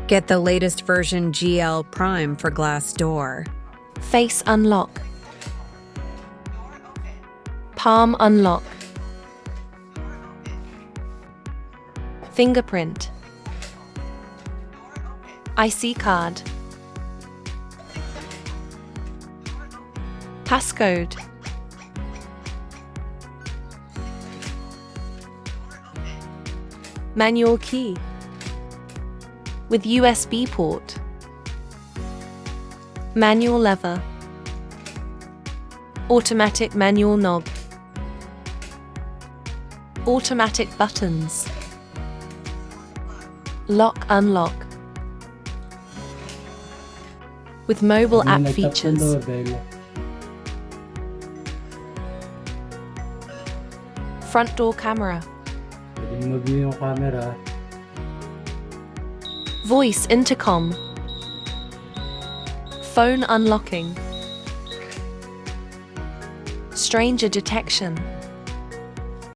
Get the latest version GL Prime for glass door. Face unlock. Palm unlock. Fingerprint. IC card. Passcode. Manual key. With USB port. Manual lever. Automatic manual knob. Automatic buttons. Lock unlock. With mobile app features. Front door camera. Pwedeng mag-view yung camera. Voice intercom. Phone unlocking. Stranger detection.